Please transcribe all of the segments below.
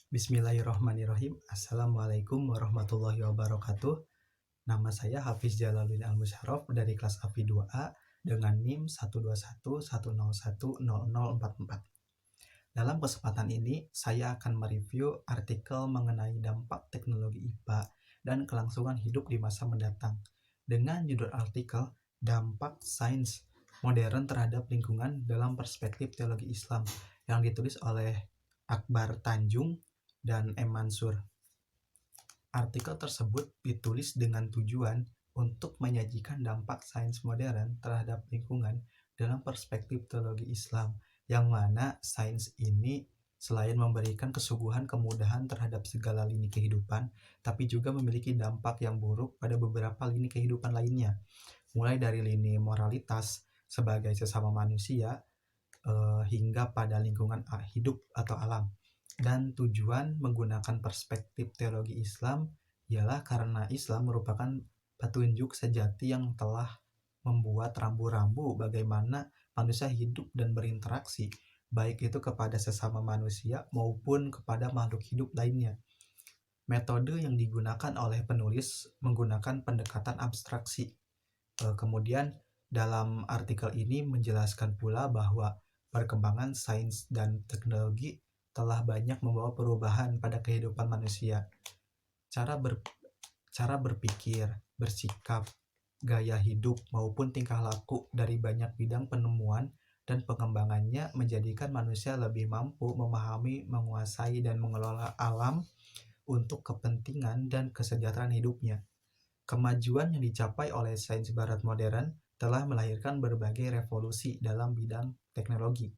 Bismillahirrahmanirrahim. Assalamualaikum warahmatullahi wabarakatuh. Nama saya Hafiz Jalaluddin Al-Musyarraf dari kelas AFI 2A dengan NIM 121101044. Dalam kesempatan ini, saya akan mereview artikel mengenai dampak teknologi IPA dan kelangsungan hidup di masa mendatang dengan judul artikel Dampak Sains Modern Terhadap Lingkungan dalam Perspektif Teologi Islam yang ditulis oleh Akbar Tanjung dan M. Mansur. Artikel tersebut ditulis dengan tujuan untuk menyajikan dampak sains modern terhadap lingkungan dalam perspektif teologi Islam, yang mana sains ini selain memberikan kesuguhan kemudahan terhadap segala lini kehidupan, tapi juga memiliki dampak yang buruk pada beberapa lini kehidupan lainnya, mulai dari lini moralitas sebagai sesama manusia hingga pada lingkungan hidup atau alam. Dan tujuan menggunakan perspektif teologi Islam ialah karena Islam merupakan petunjuk sejati yang telah membuat rambu-rambu bagaimana manusia hidup dan berinteraksi, baik itu kepada sesama manusia maupun kepada makhluk hidup lainnya. Metode yang digunakan oleh penulis menggunakan pendekatan abstraksi. Kemudian dalam artikel ini menjelaskan pula bahwa perkembangan sains dan teknologi telah banyak membawa perubahan pada kehidupan manusia. Cara berpikir, bersikap, gaya hidup maupun tingkah laku dari banyak bidang penemuan dan pengembangannya menjadikan manusia lebih mampu memahami, menguasai, dan mengelola alam untuk kepentingan dan kesejahteraan hidupnya. Kemajuan yang dicapai oleh sains barat modern telah melahirkan berbagai revolusi dalam bidang teknologi.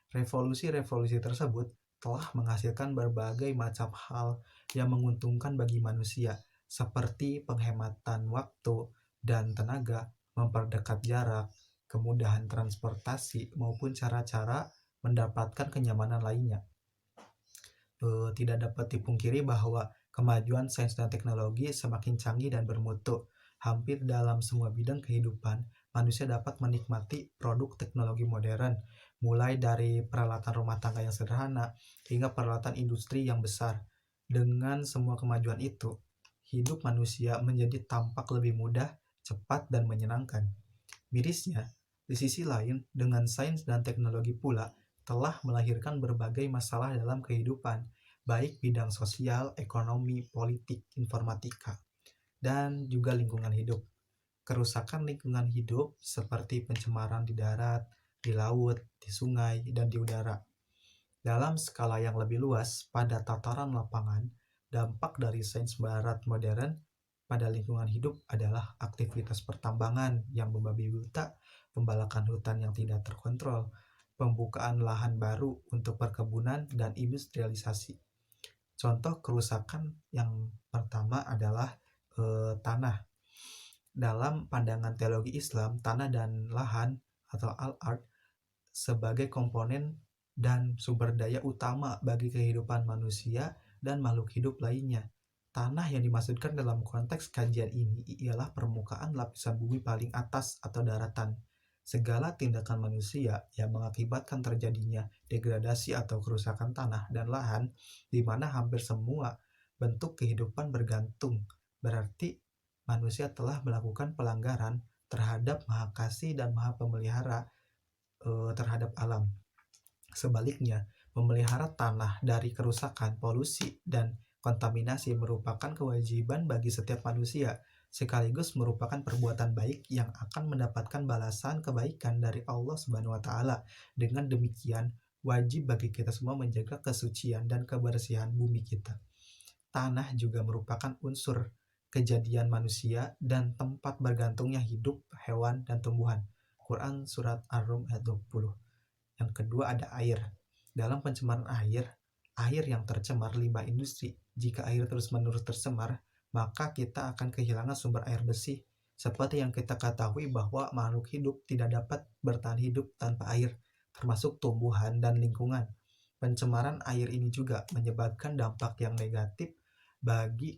Revolusi-revolusi tersebut telah menghasilkan berbagai macam hal yang menguntungkan bagi manusia, seperti penghematan waktu dan tenaga, memperdekat jarak, kemudahan transportasi, maupun cara-cara mendapatkan kenyamanan lainnya. Tidak dapat dipungkiri bahwa kemajuan sains dan teknologi semakin canggih dan bermutu. Hampir dalam semua bidang kehidupan, manusia dapat menikmati produk teknologi modern, mulai dari peralatan rumah tangga yang sederhana hingga peralatan industri yang besar. Dengan semua kemajuan itu, hidup manusia menjadi tampak lebih mudah, cepat, dan menyenangkan. Mirisnya, di sisi lain, dengan sains dan teknologi pula telah melahirkan berbagai masalah dalam kehidupan, baik bidang sosial, ekonomi, politik, informatika, dan juga lingkungan hidup. Kerusakan lingkungan hidup seperti pencemaran di darat, di laut, di sungai, dan di udara. Dalam skala yang lebih luas, pada tataran lapangan, dampak dari sains barat modern pada lingkungan hidup adalah aktivitas pertambangan yang membabi buta, pembalakan hutan yang tidak terkontrol, pembukaan lahan baru untuk perkebunan, dan industrialisasi. Contoh kerusakan yang pertama adalah tanah. Dalam pandangan teologi Islam, tanah dan lahan atau al-ard sebagai komponen dan sumber daya utama bagi kehidupan manusia dan makhluk hidup lainnya. Tanah yang dimaksudkan dalam konteks kajian ini ialah permukaan lapisan bumi paling atas atau daratan. Segala tindakan manusia yang mengakibatkan terjadinya degradasi atau kerusakan tanah dan lahan, di mana hampir semua bentuk kehidupan bergantung, berarti manusia telah melakukan pelanggaran terhadap Maha Kasih dan Maha Pemelihara terhadap alam. Sebaliknya, memelihara tanah dari kerusakan, polusi, dan kontaminasi merupakan kewajiban bagi setiap manusia, sekaligus merupakan perbuatan baik yang akan mendapatkan balasan kebaikan dari Allah Subhanahu wa Ta'ala. Dengan demikian, wajib bagi kita semua menjaga kesucian dan kebersihan bumi kita. Tanah juga merupakan unsur kejadian manusia dan tempat bergantungnya hidup hewan dan tumbuhan. Quran Surat Ar-Rum ayat 20. Yang kedua ada air. Dalam pencemaran air yang tercemar limbah industri. Jika air terus-menerus tercemar, maka kita akan kehilangan sumber air bersih. Seperti yang kita ketahui bahwa makhluk hidup tidak dapat bertahan hidup tanpa air, termasuk tumbuhan dan lingkungan. Pencemaran air ini juga menyebabkan dampak yang negatif bagi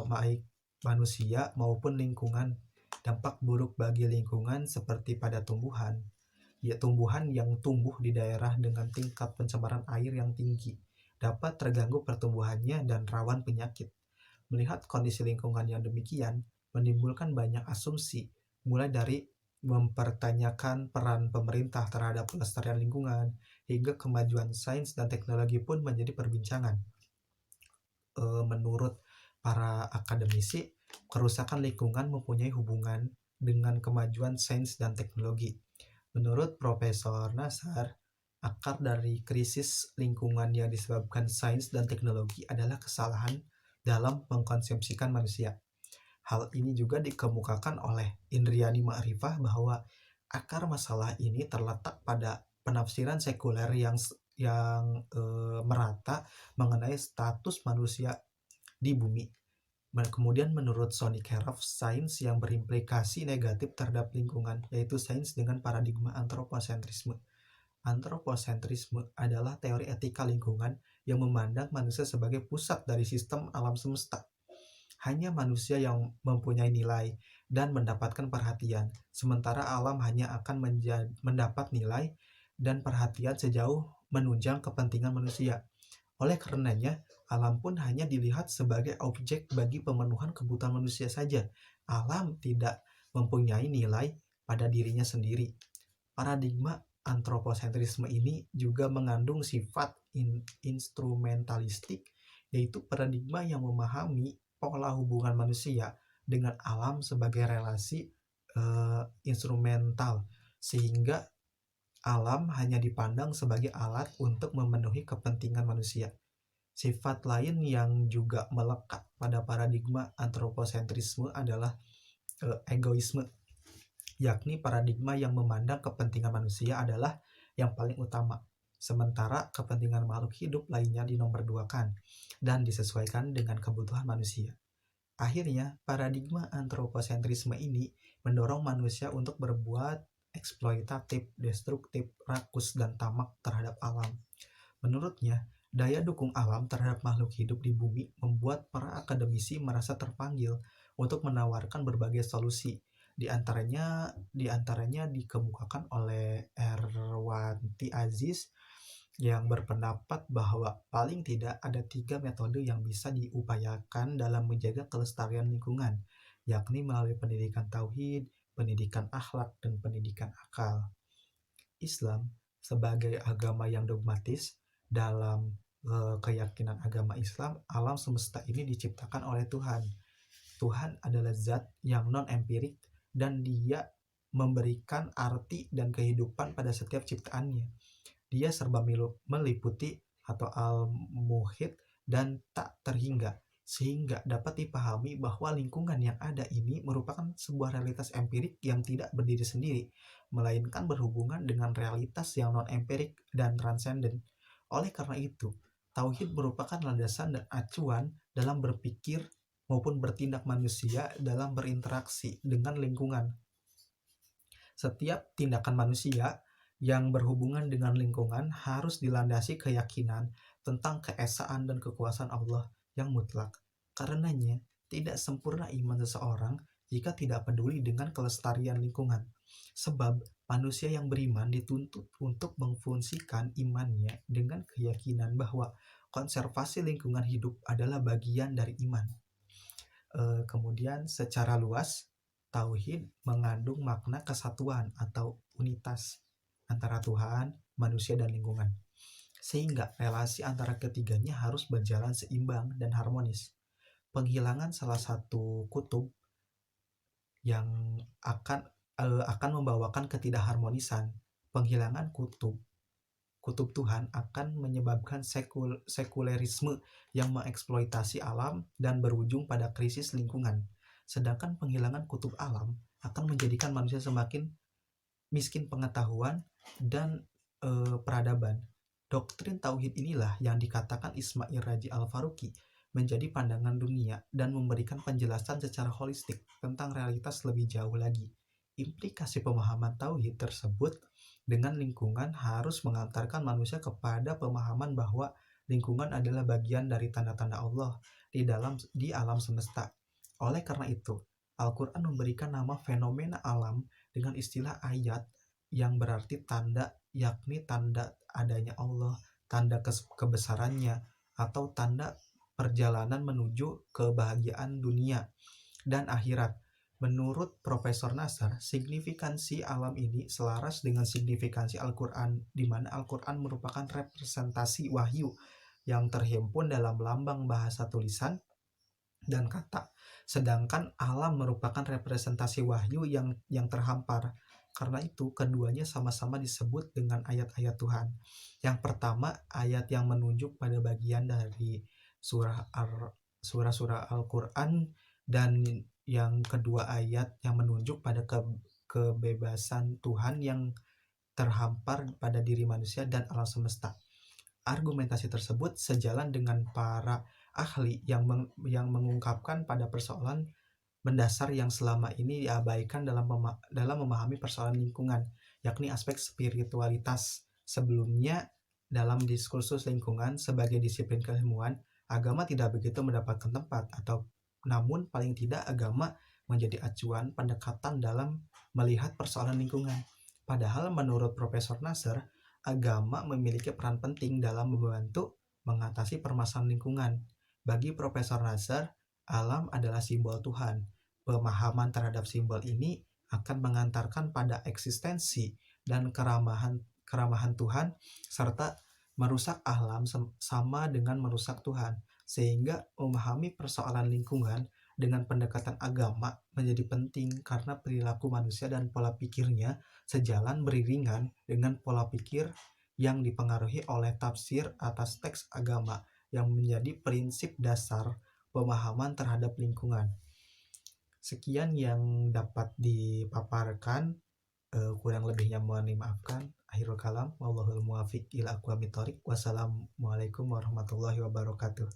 baik manusia maupun lingkungan. Dampak buruk bagi lingkungan seperti pada tumbuhan yang tumbuh di daerah dengan tingkat pencemaran air yang tinggi, dapat terganggu pertumbuhannya dan rawan penyakit. Melihat kondisi lingkungan yang demikian, menimbulkan banyak asumsi, mulai dari mempertanyakan peran pemerintah terhadap pelestarian lingkungan, hingga kemajuan sains dan teknologi pun menjadi perbincangan. Menurut para akademisi, kerusakan lingkungan mempunyai hubungan dengan kemajuan sains dan teknologi. Menurut Profesor Nasar, akar dari krisis lingkungan yang disebabkan sains dan teknologi adalah kesalahan dalam mengkonsumsikan manusia. Hal ini juga dikemukakan oleh Indriani Ma'rifah bahwa akar masalah ini terletak pada penafsiran sekuler yang merata mengenai status manusia di bumi. Kemudian menurut Sonic Heroff, sains yang berimplikasi negatif terhadap lingkungan, yaitu sains dengan paradigma antroposentrisme. Antroposentrisme adalah teori etika lingkungan yang memandang manusia sebagai pusat dari sistem alam semesta. Hanya manusia yang mempunyai nilai dan mendapatkan perhatian, sementara alam hanya akan mendapat nilai dan perhatian sejauh menunjang kepentingan manusia. Oleh karenanya, alam pun hanya dilihat sebagai objek bagi pemenuhan kebutuhan manusia saja. Alam tidak mempunyai nilai pada dirinya sendiri. Paradigma antroposentrisme ini juga mengandung sifat instrumentalistik, yaitu paradigma yang memahami pola hubungan manusia dengan alam sebagai relasi instrumental, sehingga alam hanya dipandang sebagai alat untuk memenuhi kepentingan manusia. Sifat lain yang juga melekat pada paradigma antroposentrisme adalah egoisme, yakni paradigma yang memandang kepentingan manusia adalah yang paling utama, sementara kepentingan makhluk hidup lainnya dinomorduakan dan disesuaikan dengan kebutuhan manusia. Akhirnya, paradigma antroposentrisme ini mendorong manusia untuk berbuat eksploitatif, destruktif, rakus, dan tamak terhadap alam. Menurutnya, daya dukung alam terhadap makhluk hidup di bumi membuat para akademisi merasa terpanggil untuk menawarkan berbagai solusi. Di antaranya dikemukakan oleh Erwanti Aziz yang berpendapat bahwa paling tidak ada 3 metode yang bisa diupayakan dalam menjaga kelestarian lingkungan, yakni melalui pendidikan tauhid, pendidikan akhlak, dan pendidikan akal. Islam sebagai agama yang dogmatis, dalam keyakinan agama Islam, alam semesta ini diciptakan oleh Tuhan. Tuhan adalah zat yang non-empirik dan Dia memberikan arti dan kehidupan pada setiap ciptaannya. Dia serba meliputi atau al-muhit dan tak terhingga, sehingga dapat dipahami bahwa lingkungan yang ada ini merupakan sebuah realitas empirik yang tidak berdiri sendiri, melainkan berhubungan dengan realitas yang non-empirik dan transenden. Oleh karena itu, tauhid merupakan landasan dan acuan dalam berpikir maupun bertindak manusia dalam berinteraksi dengan lingkungan. Setiap tindakan manusia yang berhubungan dengan lingkungan harus dilandasi keyakinan tentang keesaan dan kekuasaan Allah yang mutlak. Karenanya, tidak sempurna iman seseorang jika tidak peduli dengan kelestarian lingkungan. Sebab, manusia yang beriman dituntut untuk memfungsikan imannya dengan keyakinan bahwa konservasi lingkungan hidup adalah bagian dari iman. Kemudian, secara luas, tauhid mengandung makna kesatuan atau unitas antara Tuhan, manusia, dan lingkungan. Sehingga relasi antara ketiganya harus berjalan seimbang dan harmonis. Penghilangan salah satu kutub yang akan membawakan ketidakharmonisan. Penghilangan kutub Tuhan akan menyebabkan sekulerisme yang mengeksploitasi alam dan berujung pada krisis lingkungan. Sedangkan penghilangan kutub alam akan menjadikan manusia semakin miskin pengetahuan dan peradaban. Doktrin tauhid inilah yang dikatakan Ismail Raji Al-Faruqi menjadi pandangan dunia dan memberikan penjelasan secara holistik tentang realitas lebih jauh lagi. Implikasi pemahaman tauhid tersebut dengan lingkungan harus mengantarkan manusia kepada pemahaman bahwa lingkungan adalah bagian dari tanda-tanda Allah di alam semesta. Oleh karena itu, Al-Quran memberikan nama fenomena alam dengan istilah ayat yang berarti tanda, yakni tanda adanya Allah, tanda kebesarannya, atau tanda perjalanan menuju kebahagiaan dunia dan akhirat. Menurut Profesor Nasr, signifikansi alam ini selaras dengan signifikansi Al-Quran, di mana Al-Quran merupakan representasi wahyu yang terhimpun dalam lambang bahasa tulisan dan kata, sedangkan alam merupakan representasi wahyu yang terhampar. Karena itu, keduanya sama-sama disebut dengan ayat-ayat Tuhan. Yang pertama, ayat yang menunjuk pada bagian dari surah-surah Al-Quran, dan yang kedua ayat yang menunjuk pada kebebasan Tuhan yang terhampar pada diri manusia dan alam semesta. Argumentasi tersebut sejalan dengan para ahli yang mengungkapkan pada persoalan mendasar yang selama ini diabaikan dalam memahami persoalan lingkungan, yakni aspek spiritualitas. Sebelumnya, dalam diskursus lingkungan sebagai disiplin keilmuan, agama tidak begitu mendapatkan tempat, namun paling tidak agama menjadi acuan pendekatan dalam melihat persoalan lingkungan. Padahal menurut Profesor Nasr, agama memiliki peran penting dalam membantu mengatasi permasalahan lingkungan. Bagi Profesor Nasr, alam adalah simbol Tuhan. Pemahaman terhadap simbol ini akan mengantarkan pada eksistensi dan keramahan Tuhan, serta merusak alam sama dengan merusak Tuhan. Sehingga memahami persoalan lingkungan dengan pendekatan agama menjadi penting karena perilaku manusia dan pola pikirnya sejalan beriringan dengan pola pikir yang dipengaruhi oleh tafsir atas teks agama yang menjadi prinsip dasar pemahaman terhadap lingkungan. Sekian yang dapat dipaparkan, kurang lebihnya mohon dimaafkan. Akhirul kalam, wallahul muwafiq ila aqwamit thoriq. Wassalamualaikum warahmatullahi wabarakatuh.